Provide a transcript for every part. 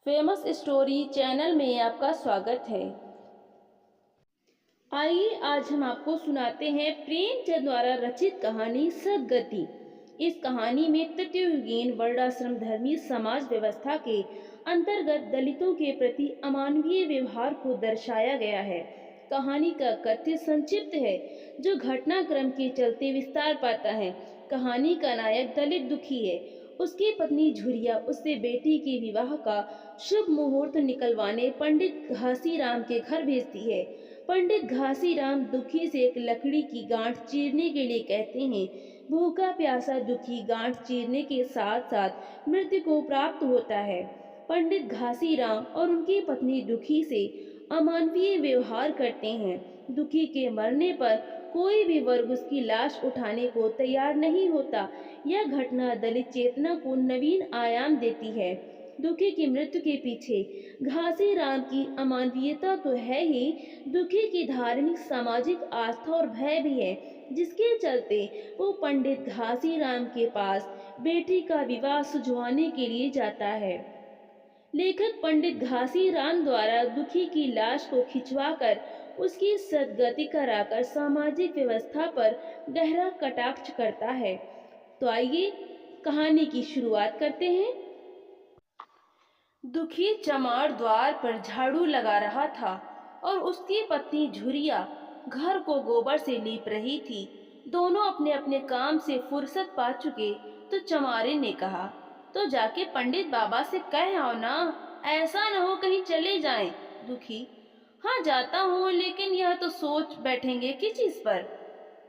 Famous story channel में आपका स्वागत है। आइए आज हम आपको सुनाते हैं प्रेमचंद द्वारा रचित कहानी सद्गति। इस कहानी में तृतीययुगीन वर्णाश्रम धर्मी समाज व्यवस्था के अंतर्गत दलितों के प्रति अमानवीय व्यवहार को दर्शाया गया है। कहानी का कथ्य संक्षिप्त है, जो घटनाक्रम के चलते विस्तार पाता है। कहानी का नायक दलित दुखी है। उसकी पत्नी झुरिया उससे बेटी के विवाह का शुभ मुहूर्त निकलवाने पंडित घासीराम के घर भेजती है। पंडित घासीराम दुखी से एक लकड़ी की गांठ चीरने के लिए कहते हैं। भूखा प्यासा दुखी गांठ चीरने के साथ साथ मृत्यु को प्राप्त होता है। पंडित घासीराम और उनकी पत्नी दुखी से अमानवीय व्यवहार करते हैं। दुखी के मरने पर कोई भी वर्ग उसकी लाश उठाने को तैयार नहीं होता। यह घटना दलित चेतना को नवीन आयाम देती है। दुखी की मृत्यु के पीछे घासीराम की अमानवीयता तो है ही, दुखी की धार्मिक सामाजिक आस्था और भय भी है, जिसके चलते वो पंडित घासीराम के पास बेटी का विवाह सुझवाने के लिए जाता है। लेखक पंडित घासीराम द्वारा दुखी की लाश को खिंचवाकर उसकी सद्गति कराकर सामाजिक व्यवस्था पर गहरा कटाक्ष करता है। तो आइए कहानी की शुरुआत करते हैं। दुखी चमार द्वार पर झाड़ू लगा रहा था और उसकी पत्नी झुरिया घर को गोबर से लीप रही थी। दोनों अपने अपने काम से फुर्सत पा चुके तो चमारे ने कहा, तो जाके पंडित बाबा से कह आओ ना, ऐसा न हो कहीं चले जाएं। दुखी, हाँ जाता हूँ, लेकिन यह तो सोच बैठेंगे किस चीज पर।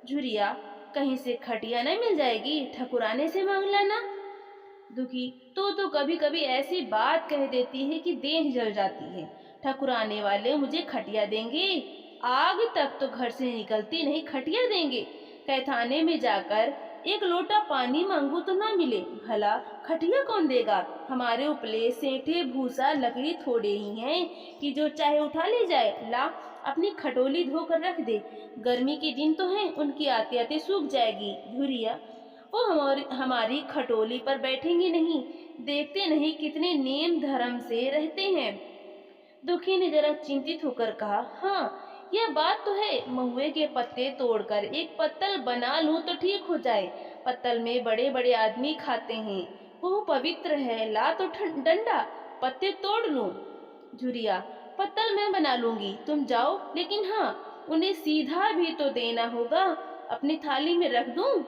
झुरिया, कहीं से खटिया न मिल जाएगी, ठकुराने से मांग लेना। दुखी, तो कभी कभी ऐसी बात कह देती है कि देह जल जाती है। ठकुराने वाले मुझे खटिया देंगे? आग तक तो घर से निकलती नहीं, खटिया देंगे? कैथाने में जाकर एक लोटा पानी मांगू तो ना मिले, भला खटिया कौन देगा? हमारे उपले सेंठे भूसा लकड़ी थोड़े ही हैं कि जो चाहे उठा ले जाए। ला अपनी खटोली धोकर रख दे, गर्मी के दिन तो हैं, उनकी आते आते सूख जाएगी। झुरिया, वो हमारी खटोली पर बैठेंगे नहीं, देखते नहीं कितने नेम धर्म से रहते हैं। दुखी ने जरा चिंतित होकर कहा, हाँ यह बात तो है, महुए के पत्ते तोड़कर एक पत्तल बना लूं तो ठीक हो जाए। पत्तल में बड़े बड़े आदमी खाते हैं, वो पवित्र है। ला तो डंडा, पत्ते तोड़ लूं। झुरिया, पत्तल मैं बना लूंगी, तुम जाओ, लेकिन हाँ उन्हें सीधा भी तो देना होगा, अपनी थाली में रख दूं?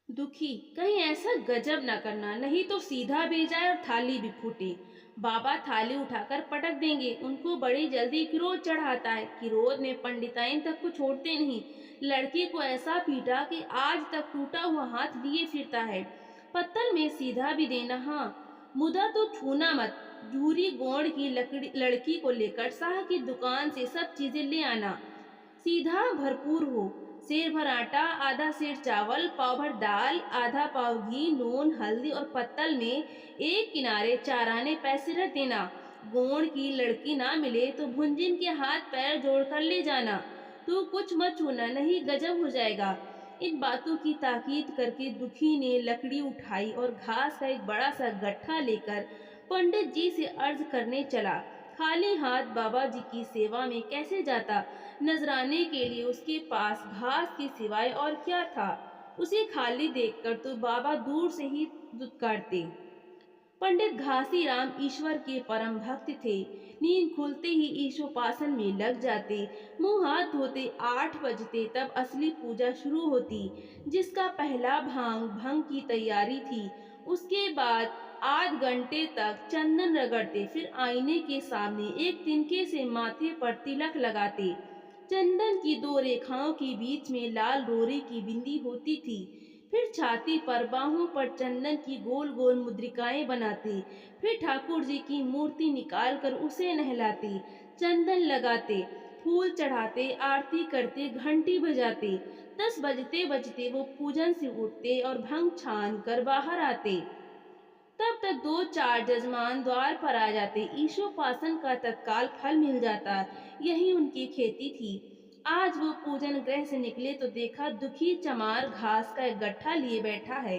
दुखी, कहीं ऐसा गजब न करना, नहीं तो सीधा भी जाए और थाली भी फूटे। बाबा थाली उठाकर पटक देंगे, उनको बड़ी जल्दी क्रोध चढ़ाता है। क्रोध में पंडिताइन तक को छोड़ते नहीं। लड़की को ऐसा पीटा कि आज तक टूटा हुआ हाथ लिए फिरता है। पत्तल में सीधा भी देना, हाँ मुदा तो छूना मत। जूरी गोंड की लड़की को लेकर शाह की दुकान से सब चीजें ले आना, सीधा भरपूर हो। सेर भर आटा, आधा सेर चावल, पाव भर दाल, आधा पाव घी, नून, हल्दी और पत्तल में एक किनारे 4 आने पैसे रख देना। गोंड की लड़की ना मिले तो भुंजिन के हाथ पैर जोड़कर ले जाना। तू कुछ मत छूना, नहीं गजब हो जाएगा। इन बातों की ताकीद करके दुखी ने लकड़ी उठाई और घास का एक बड़ा सा गट्ठा लेकर पंडित जी से अर्ज करने चला। खाली हाथ बाबा जी की सेवा में कैसे जाता? नजराने के लिए उसके पास घास के सिवाय और क्या था? उसे खाली देखकर तो बाबा दूर से ही दुत्कारते। पंडित घासीराम ईश्वर के परम भक्त थे। नींद खुलते ही ईशोपासन में लग जाते। मुंह हाथ धोते 8 बजते, तब असली पूजा शुरू होती, जिसका पहला भांग भंग की तैयारी थी। उसके बाद आध घंटे तक चंदन रगड़ते, फिर आईने के सामने एक तिनके से माथे पर तिलक लगाते। चंदन की 2 रेखाओं के बीच में लाल डोरे की बिंदी होती थी। फिर छाती पर बाहों पर चंदन की गोल गोल मुद्रिकाएं बनाते। फिर ठाकुर जी की मूर्ति निकालकर उसे नहलाते, चंदन लगाते, फूल चढ़ाते, आरती करते, घंटी बजाते। 10 बजते बजते वो पूजन से उठते और भंग छान कर बाहर आते। तब तक 2-4 जजमान द्वार पर आ जाते। ईशोपासन का तत्काल फल मिल जाता। यही उनकी खेती थी। आज वो पूजन गृह से निकले तो देखा दुखी चमार घास का एक गट्ठा लिए बैठा है।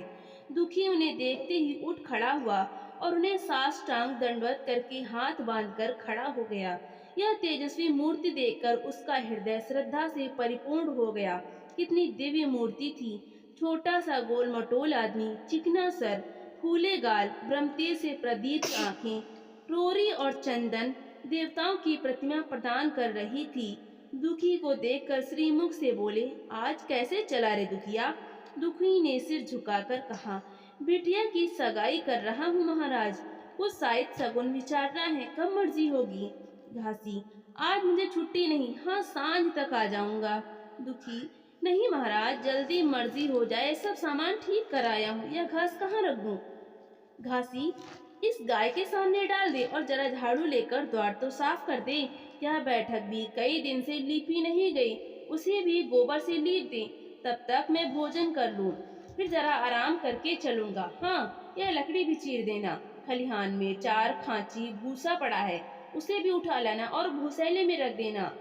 दुखी उन्हें देखते ही उठ खड़ा हुआ और उन्हें साष्टांग दंडवत करके हाथ बांधकर खड़ा हो गया। यह तेजस्वी मूर्ति देखकर उसका हृदय श्रद्धा से परिपूर्ण हो गया। कितनी दिव्य मूर्ति थी। छोटा सा गोल मटोल आदमी, चिकना सर, फूले गाल, ब्रह्मतेज से प्रदीप्त आंखें, रोरी और चंदन देवताओं की प्रतिमा प्रदान कर रही थी। दुखी को देखकर श्रीमुख से बोले, आज कैसे चला रे दुखिया? दुखी ने सिर झुकाकर कहा, बिटिया की सगाई कर रहा हूँ महाराज। कुछ शायद सगुन विचारना है, कब मर्जी होगी? घासी, आज मुझे छुट्टी नहीं, हाँ सांझ तक आ जाऊंगा। दुखी, नहीं महाराज, जल्दी मर्जी हो जाए, सब सामान ठीक कराया हूँ, यह घास कहाँ रख दूँ? घासी, इस गाय के सामने डाल दे और जरा झाड़ू लेकर द्वार तो साफ कर दे। यह बैठक भी कई दिन से लीपी नहीं गई, उसे भी गोबर से लीप दे। तब तक मैं भोजन कर लूं, फिर जरा आराम करके चलूंगा। हाँ, यह लकड़ी भी चीर देना। खलिहान में 4 खांची भूसा पड़ा है, उसे भी उठा लाना और भूसैले में रख देना।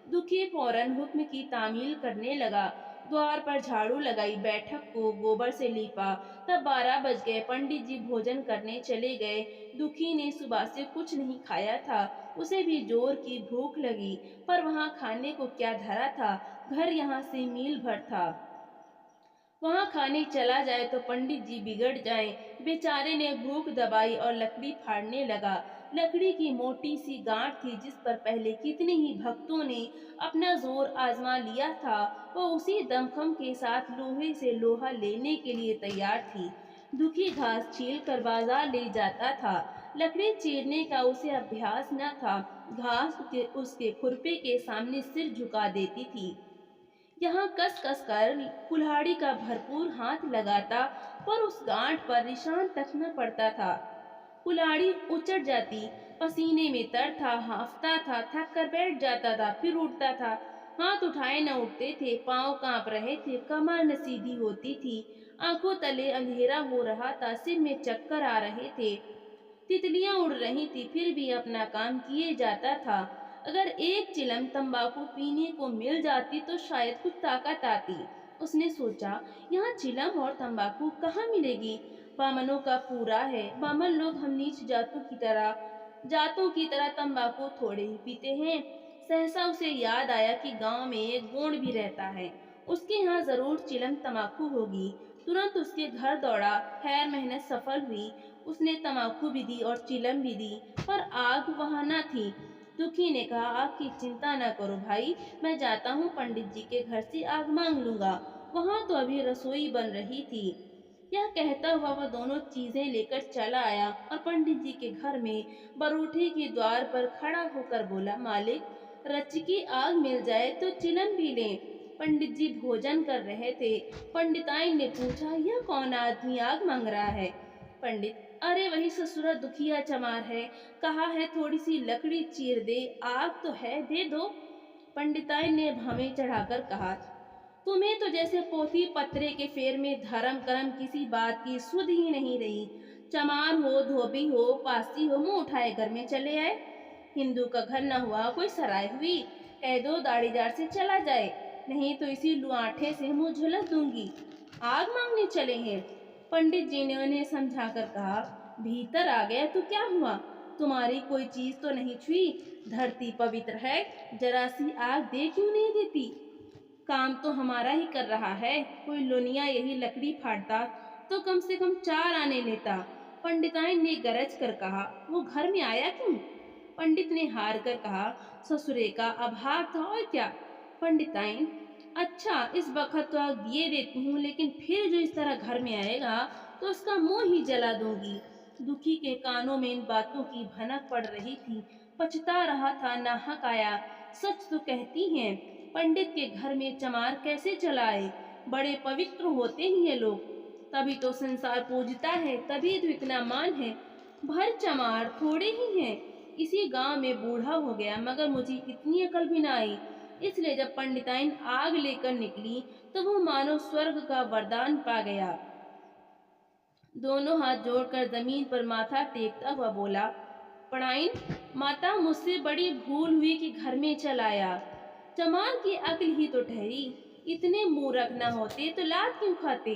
दुखी फौरन हुक्म की तामील करने लगा। द्वार पर झाड़ू लगाई, बैठक को गोबर से लीपा। तब 12 बज गए। पंडित जी भोजन करने चले गए। दुखी ने सुबह से कुछ नहीं खाया था, उसे भी जोर की भूख लगी, पर वहाँ खाने को क्या धरा था? घर यहाँ से मील भर था। वहाँ खाने चला जाए तो पंडित जी बिगड़ जाएं। बेचारे ने भूख दबाई और लकड़ी फाड़ने लगा। लकड़ी की मोटी सी गांठ थी जिस पर पहले कितने ही भक्तों ने अपना जोर आजमा लिया था। वो उसी दमखम के साथ लोहे से लोहा लेने के लिए तैयार थी। दुखी घास छील कर बाजार ले जाता था। लकड़ी चीरने का उसे अभ्यास न था। घास उसके खुरपे के सामने सिर झुका देती थी। यहाँ कस कस कर कुल्हाड़ी का भरपूर हाथ लगाता, पर उस गांठ पर निशान तक न पड़ता था। कुल्हाड़ी उचट जाती, पसीने में तर था, हांफता था, थक कर बैठ जाता था, फिर उठता था। हाथ उठाए न उठते थे, पांव कांप रहे थे, कमर न सीधी होती थी, आंखों तले अंधेरा हो रहा था, सिर में चक्कर आ रहे थे। तितलियां उड़ रही थी, फिर भी अपना काम किए जाता था। अगर एक चिलम तंबाकू पीने को मिल जाती तो शायद कुछ ताकत आती। उसने सोचा, यहाँ चिलम और तंबाकू कहाँ मिलेगी? बामनों का पूरा है। बामन लोग हम नीच जातों की तरह तंबाकू थोड़े ही पीते हैं। सहसा उसे याद आया कि गांव में एक गोंड भी रहता है, उसके यहाँ जरूर चिलम तंबाकू होगी। तुरंत उसके घर दौड़ा। खैर मेहनत सफल हुई। उसने तम्बाकू भी दी और चिलम भी दी, पर आग वहां न थी। दुखी ने कहा, आग की चिंता न करो भाई, मैं जाता हूँ, पंडित जी के घर से आग मांग लूंगा। वहां तो अभी रसोई बन रही थी। यह कहता हुआ वह दोनों चीजें लेकर चला आया और पंडित जी के घर में बरूठे के द्वार पर खड़ा होकर बोला, मालिक, रच की आग मिल जाए तो चिलम भी लें। पंडित जी भोजन कर रहे थे। पंडिताइन ने पूछा, यह कौन आदमी आग मांग रहा है? पंडित, अरे वही ससुरा दुखिया चमार है, कहा है थोड़ी सी लकड़ी चीर दे, आग तो है, दे दो। पंडिताइन ने भावे चढ़ाकर कहा, तुम्हें तो जैसे पोथी पत्रे के फेर में धर्म कर्म किसी बात की सुध ही नहीं रही। चमार हो, धोबी हो, पासी हो, मुंह उठाए घर में चले आए। हिंदू का घर न हुआ कोई सराय हुई, कह दो दाढ़ीदार से चला जाए, नहीं तो इसी लुआठे से मुंह झुलस दूंगी। आग मांगने चले हैं। पंडित जी ने उन्हें समझाकर कहा, भीतर आ गया तो क्या हुआ, तुम्हारी कोई चीज तो नहीं छुई, धरती पवित्र है, जरा सी आग दे क्यों नहीं देती? काम तो हमारा ही कर रहा है, कोई लोनिया यही लकड़ी फाड़ता तो कम से कम 4 आने लेता। पंडिताइन ने गरज कर कहा, वो घर में आया क्यों? पंडित ने हार कर कहा, ससुरे का अभाव था और क्या। पंडिताइन, अच्छा इस बखत तो आग दिए देती हूँ, लेकिन फिर जो इस तरह घर में आएगा तो उसका मुंह ही जला दूंगी। दुखी के कानों में इन बातों की भनक पड़ रही थी। पछता रहा था, नाहक आया। सच तो कहती हैं, पंडित के घर में चमार कैसे चलाए? बड़े पवित्र होते ही ये लोग, तभी तो संसार पूजता है, तभी तो इतना मान है। भर चमार थोड़े ही हैं। इसी गांव में बूढ़ा हो गया, मगर मुझे इतनी अकल भी ना आई। इसलिए जब पंडिताइन आग लेकर निकली तो वो मानो स्वर्ग का वरदान पा गया। दोनों हाथ जोड़कर जमीन पर माथा टेकता हुआ बोला, पढ़ाइन, माता मुझसे बड़ी भूल हुई कि घर में चल आया। चमार की अक्ल ही तो ठहरी, इतने मूर्ख न होते तो लात क्यों खाते?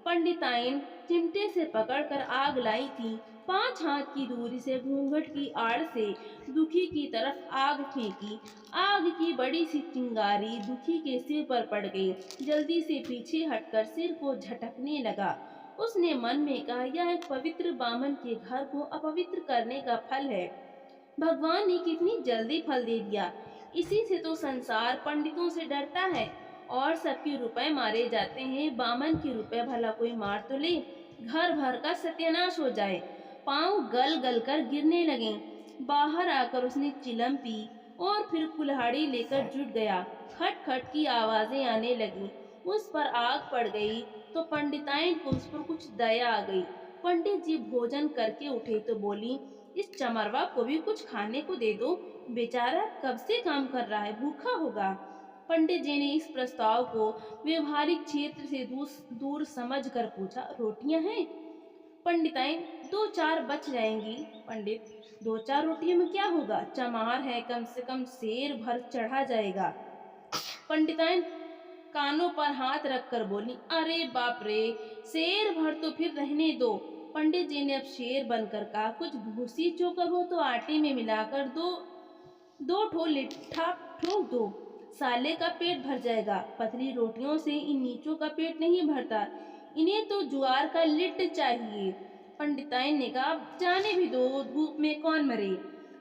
पंडिताइन चिमटे से पकड़कर आग लाई थी। 5 हाथ की दूरी से घूंघट की आड़ से दुखी की तरफ आग फेंकी। आग की बड़ी सी चिंगारी दुखी के सिर पर पड़ गई। जल्दी से पीछे हटकर सिर को झटकने लगा। उसने मन में कहा, यह एक पवित्र बामन के घर को अपवित्र करने का फल है। भगवान ने कितनी जल्दी फल दे दिया। इसी से तो संसार पंडितों से डरता है और सबके रुपए मारे जाते हैं। बामन के रुपए भला कोई मार तो ले, घर भर का सत्यानाश हो जाए। पांव गल गल कर गिरने लगे। बाहर आकर उसने चिलम पी और फिर कुल्हाड़ी लेकर जुट गया। खट खट की आवाजें आने लगी। उस पर आग पड़ गई तो पंडिताइन को उस पर कुछ दया आ गई। पंडित जी भोजन करके उठे तो बोली, इस चमरवा को भी कुछ खाने को दे दो, बेचारा कब से काम कर रहा है, भूखा होगा। पंडित जी ने इस प्रस्ताव को व्यवहारिक क्षेत्र से दूर समझ कर पूछा, रोटियां हैं? पंडिताइन, 2-4 बच जाएंगी। पंडित, 2-4 रोटियों में क्या होगा, चमार है, कम से कम शेर भर चढ़ा जाएगा। पंडिताइन कानों पर हाथ रखकर बोली, अरे बाप रे, शेर भर तो फिर रहने दो। पंडित जी ने अब शेर बनकर कहा, कुछ भूसी चोकर हो तो आटे में मिलाकर दो दो ठो लिट्ठा ठोक दो, साले का पेट भर जाएगा। पतली रोटियों से इन नीचों का पेट नहीं भरता, इन्हें तो ज्वार का लिट्ट चाहिए। पंडिताइन ने कहा, अब जाने भी दो, धूप में कौन मरे।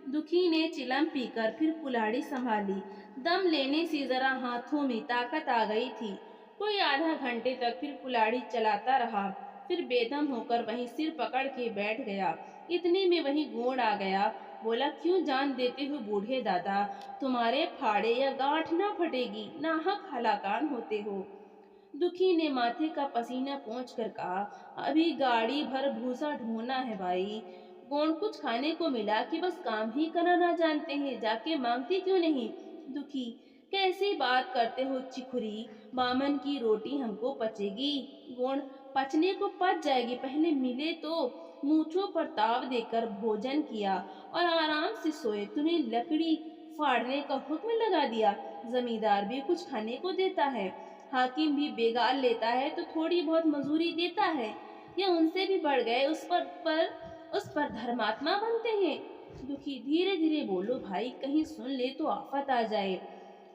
दुखी ने चिलम पीकर फिर कुल्हाड़ी संभाली। दम लेने से जरा हाथों में ताकत आ गई थी। कोई आधा घंटे तक फिर कुल्हाड़ी चलाता रहा, फिर बेदम होकर वहीं सिर पकड़ के बैठ गया। इतने में वहीं गोड़ आ गया। बोला, क्यों जान देते हो बूढ़े दादा, तुम्हारे फाड़े या गांठ ना फटेगी, नाहक हलाकान होते हो। दुखी ने माथे का पसीना पोंछ कर कहा, अभी गाड़ी भर भूसा ढोना है भाई। कौन कुछ खाने को मिला कि बस काम ही करना ना जानते हैं, जाके मांगती क्यों नहीं। दुखी, कैसी बात करते हो चिखुरी, बामन की रोटी हमको पचेगी। गुण, पचने को पच जाएगी, पहले मिले तो। मूंछों पर ताव देकर भोजन किया और आराम से सोए। तुम्हें लकड़ी फाड़ने का हुक्म लगा दिया। जमींदार भी कुछ खाने को देता है, हाकिम भी बेगाल लेता है तो थोड़ी बहुत मजूरी देता है, या उनसे भी बढ़ गए उस पर धर्मात्मा बनते हैं। दुखी, धीरे धीरे बोलो भाई, कहीं सुन ले तो आफत आ जाए।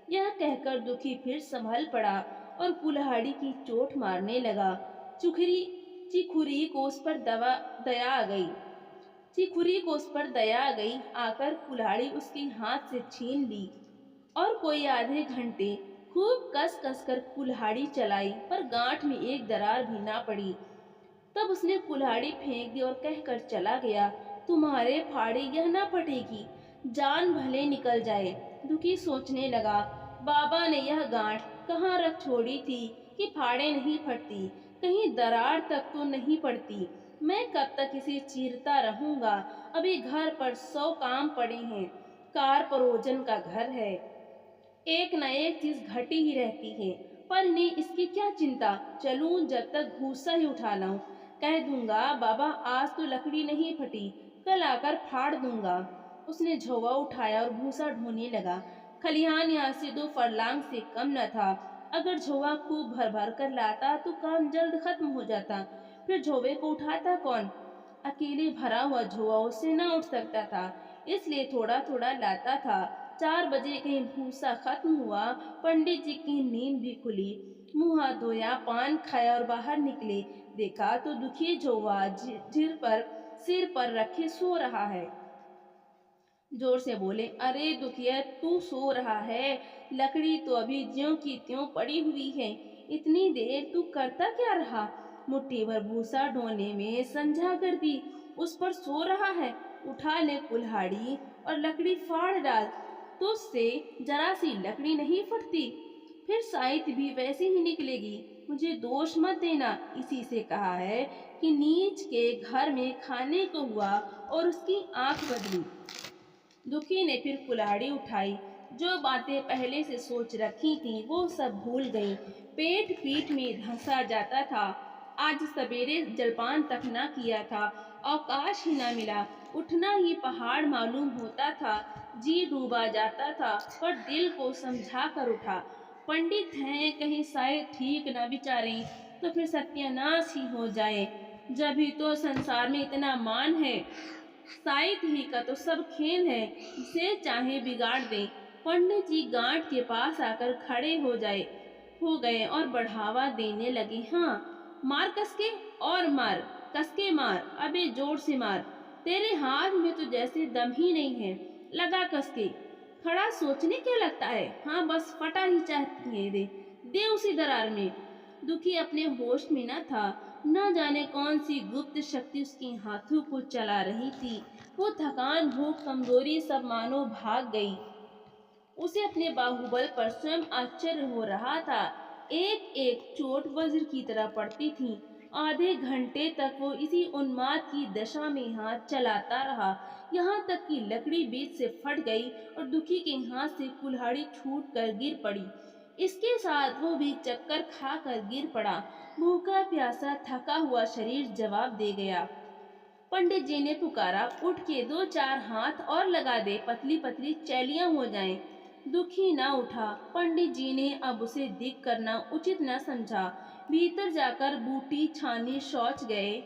यह कहकर दुखी फिर संभल पड़ा और कुल्हाड़ी की चोट मारने लगा। चुखरी चिखुरी को उस पर दया आ गई। चिखुरी को उस पर दया आ गई, आकर कुल्हाड़ी उसके हाथ से छीन ली और कोई आधे घंटे खूब कस कस कर कुल्हाड़ी चलाई, पर गांठ में एक दरार भी ना पड़ी। तब उसने कुल्हाड़ी फेंक दी और कहकर चला गया, तुम्हारे फाड़े यह ना फटेगी, जान भले निकल जाए। दुखी सोचने लगा, बाबा ने यह गांठ कहाँ रख छोड़ी थी कि फाड़े नहीं फटती, कहीं दरार तक तो नहीं पड़ती। मैं कब तक इसे चीरता रहूंगा, अभी घर पर 100 काम पड़े हैं। कार परोजन का घर है, एक न एक चीज घटी ही रहती है, पर इन्हें इसकी क्या चिंता। चलूं जब तक भूसा ही उठा लाऊं, कह दूंगा बाबा आज तो लकड़ी नहीं फटी, कल आकर फाड़ दूंगा। उसने झोवा उठाया और भूसा ढोने लगा। खलिहान यहाँ से 2 फरलांग से कम न था। अगर झोवा खूब भर भर कर लाता तो काम जल्द खत्म हो जाता। फिर झोवे को उठाता कौन। अकेले भरा हुआ झोवा उससे न उठ सकता था, इसलिए थोड़ा थोड़ा लाता था। 4 बजे कहीं भूसा खत्म हुआ। पंडित जी की नींद भी खुली। मुंह हाथ धोया, पान खाया और बाहर निकले। देखा तो दुखी झोवा सिर पर रखे सो रहा है। जोर से बोले, अरे दुखिया, तू सो रहा है, लकड़ी तो अभी ज्यों की त्यों पड़ी हुई है, इतनी देर तू करता क्या रहा। मुट्ठी भर भूसा ढोने में संझा कर दी, उस पर सो रहा है। उठा ले कुल्हाड़ी और लकड़ी फाड़ डाल, तो उससे जरा सी लकड़ी नहीं फटती, फिर साइत भी वैसे ही निकलेगी। मुझे दोष मत देना, इसी से कहा है कि नीच के घर में खाने को हुआ और उसकी आंख बदली। दुखी ने फिर कुल्हाड़ी उठाई। जो बातें पहले से सोच रखी थी वो सब भूल गई। पेट पीठ में धंसा जाता था। आज सवेरे जलपान तक न किया था, अवकाश ही न मिला। उठना ही पहाड़ मालूम होता था। जी डूबा जाता था, पर दिल को समझा कर उठा। पंडित हैं, कहीं शायद ठीक न विचारें तो फिर सत्यानाश ही हो जाए। जब ही तो संसार में इतना मान है, साइत ही का तो सब खेल है, जिसे चाहे बिगाड़ दे। पंडित जी गांठ के पास आकर खड़े हो गए और बढ़ावा देने लगे। हाँ, मार कसके, और मार, कसके मार, अबे जोर से मार। तेरे हाथ में तो जैसे दम ही नहीं है, लगा कसके। खड़ा सोचने क्या लगता है? हाँ, बस फटा ही चाहिए, दे दे उसी दरार में। दुखी अपने होश में न था। न जाने कौन सी गुप्त शक्ति उसके हाथों को चला रही थी। वो थकान, भूख, कमजोरी सब मानो भाग गई। उसे अपने बाहुबल पर स्वयं आश्चर्य हो रहा था। एक एक चोट वज्र की तरह पड़ती थी। आधे घंटे तक वो इसी उन्माद की दशा में हाथ चलाता रहा, यहाँ तक कि लकड़ी बीच से फट गई और दुखी के हाथ से कुल्हाड़ी छूट कर गिर पड़ी। इसके साथ वो भी चक्कर खाकर गिर पड़ा। भूखा प्यासा थका हुआ शरीर जवाब दे गया। पंडित जी ने पुकारा, उठ के दो चार हाथ और लगा दे, पतली पतली चैलियां हो जाएं। दुखी ना उठा। पंडित जी ने अब उसे दिख करना उचित न समझा। भीतर जाकर बूटी छानी शौच गए,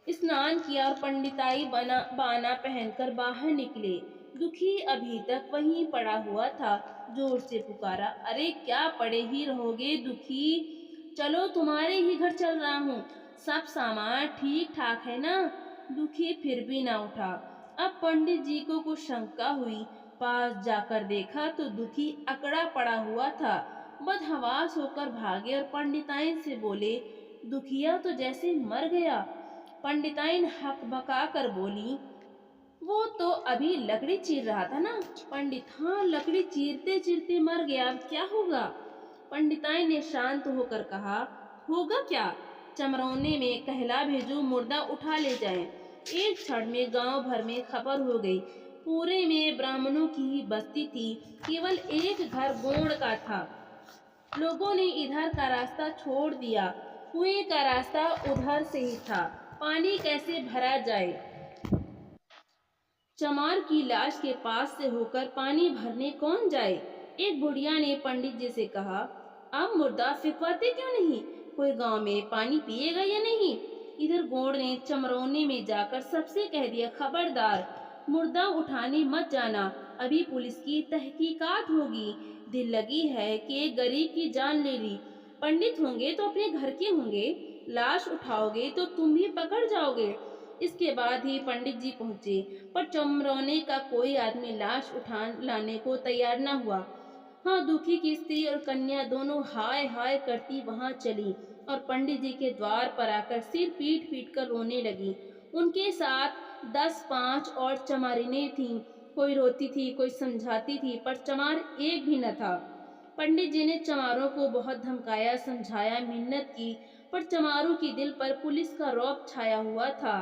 स्नान किया और पंडिताई बाना पहनकर बाहर निकले। दुखी अभी तक वहीं पड़ा हुआ था। जोर से पुकारा, अरे क्या पड़े ही रहोगे दुखी, चलो तुम्हारे ही घर चल रहा हूँ। सब सामान ठीक ठाक है ना? दुखी फिर भी ना उठा। अब पंडित जी को कुछ शंका हुई। पास जाकर देखा तो दुखी अकड़ा पड़ा हुआ था। बदहवास होकर भागे और पंडिताइन से बोले, दुखिया तो जैसे मर गया। पंडिताइन हकबका कर बोली, वो तो अभी लकड़ी चीर रहा था ना? पंडित, हाँ, लकड़ी चीरते चीरते मर गया, अब क्या होगा? पंडिताइन ने शांत होकर कहा, होगा क्या? चमरौने में कहला भेजो, मुर्दा उठा ले जाएं। एक क्षण में गांव भर में खबर हो गई। पूरे में ब्राह्मणों की ही बस्ती थी। केवल एक घर गोंड का था। लोगों ने इधर का रास्ता छोड़ दिया। कुएं का रास्ता उधर से ही था। पानी कैसे भरा जाए? चमार की लाश के पास से होकर पानी भरने कौन जाए? एक बुढ़िया ने पंडित जी से कहा, अब मुर्दा फिकवाते क्यों नहीं? कोई गांव में पानी पिएगा या नहीं? इधर गोड़ ने चमरौने में जाकर सबसे कह दिया, खबरदार, मुर्दा उठाने मत जाना, अभी पुलिस की तहकीकात होगी। दिल लगी है कि एक गरीब की जान ले ली। पंडित होंगे तो अपने घर के होंगे, लाश उठाओगे तो तुम भी पकड़ जाओगे। इसके बाद ही पंडित जी पहुंचे, पर चमरौने का कोई आदमी लाश उठा लाने को तैयार न हुआ। हाँ, दुखी की स्त्री और कन्या दोनों हाय हाय करती वहां चली और पंडित जी के द्वार पर आकर सिर पीट पीट कर रोने लगी। उनके साथ 10-5 और चमारिनें थीं। कोई रोती थी, कोई समझाती थी, पर चमार एक भी न था। पंडित जी ने चमारों को बहुत धमकाया, समझाया, मिन्नत की, पर चमारों की दिल पर पुलिस का रौब छाया हुआ था।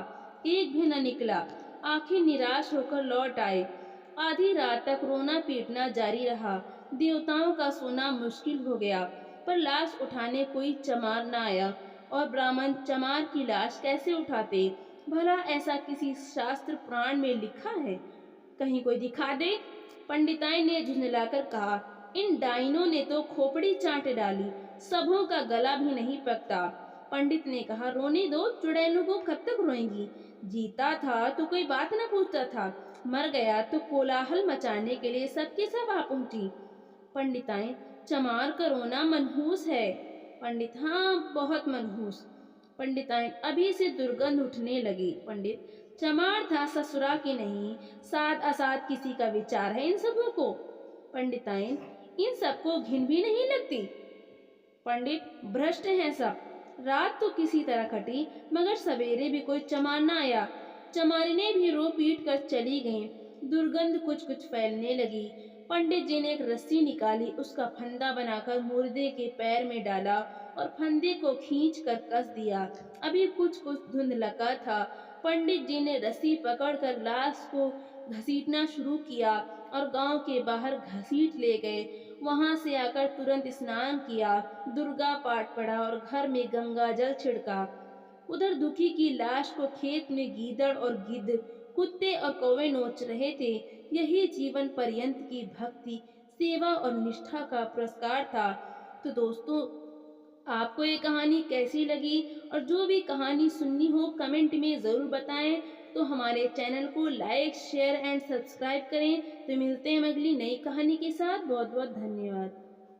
एक भी न निकला। आखिर निराश होकर लौट आए। आधी रात तक रोना पीटना जारी रहा। देवताओं का सोना मुश्किल हो गया, पर लाश उठाने कोई चमार न आया। और ब्राह्मण चमार की लाश कैसे उठाते? भला ऐसा किसी शास्त्र पुराण में लिखा है? कहीं कोई दिखा दे। पंडिताई ने झुंझलाकर कहा, इन डाइनों ने तो खोपड़ी चाट डाली, सबों का गला भी नहीं पकता। पंडित ने कहा, रोने दो, चुड़ैलों को कब तक रोएंगी? जीता था तो कोई बात न पूछता था, मर गया तो कोलाहल मचाने के लिए सबके सब आ पहुंची। पंडिताइन, चमार का रोना मनहूस है। पंडित, हाँ, बहुत मनहूस। पंडिताइन, अभी से दुर्गंध उठने लगी। पंडित, चमार था ससुरा की नहीं, साथ असाथ किसी का विचार है इन सबों को? पंडिताइन, इन सबको घिन भी नहीं लगती? पंडित, भ्रष्ट हैं सब। रात तो किसी तरह कटी, मगर सवेरे भी कोई चमार न आया। चमारिनें भी रो पीट कर चली गईं। दुर्गंध कुछ कुछ फैलने लगी। पंडित जी ने एक रस्सी निकाली, उसका फंदा बनाकर मुर्दे के पैर में डाला और फंदे को खींच कर कस दिया। अभी कुछ कुछ धुंधलका था। पंडित जी ने रस्सी पकड़कर लाश को घसीटना शुरू किया और गांव के बाहर घसीट ले गए। वहां से आकर तुरंत स्नान किया, दुर्गा पाठ पढ़ा और घर में गंगा जल छिड़का। उधर दुखी की लाश को खेत में गीदड़ और गिद्ध, कुत्ते और कौवे नोच रहे थे। यही जीवन पर्यंत की भक्ति, सेवा और निष्ठा का पुरस्कार था। तो दोस्तों, आपको ये कहानी कैसी लगी और जो भी कहानी सुननी हो कमेंट में ज़रूर बताएं। तो हमारे चैनल को लाइक शेयर एंड सब्सक्राइब करें। तो मिलते हैं हम अगली नई कहानी के साथ। बहुत बहुत धन्यवाद।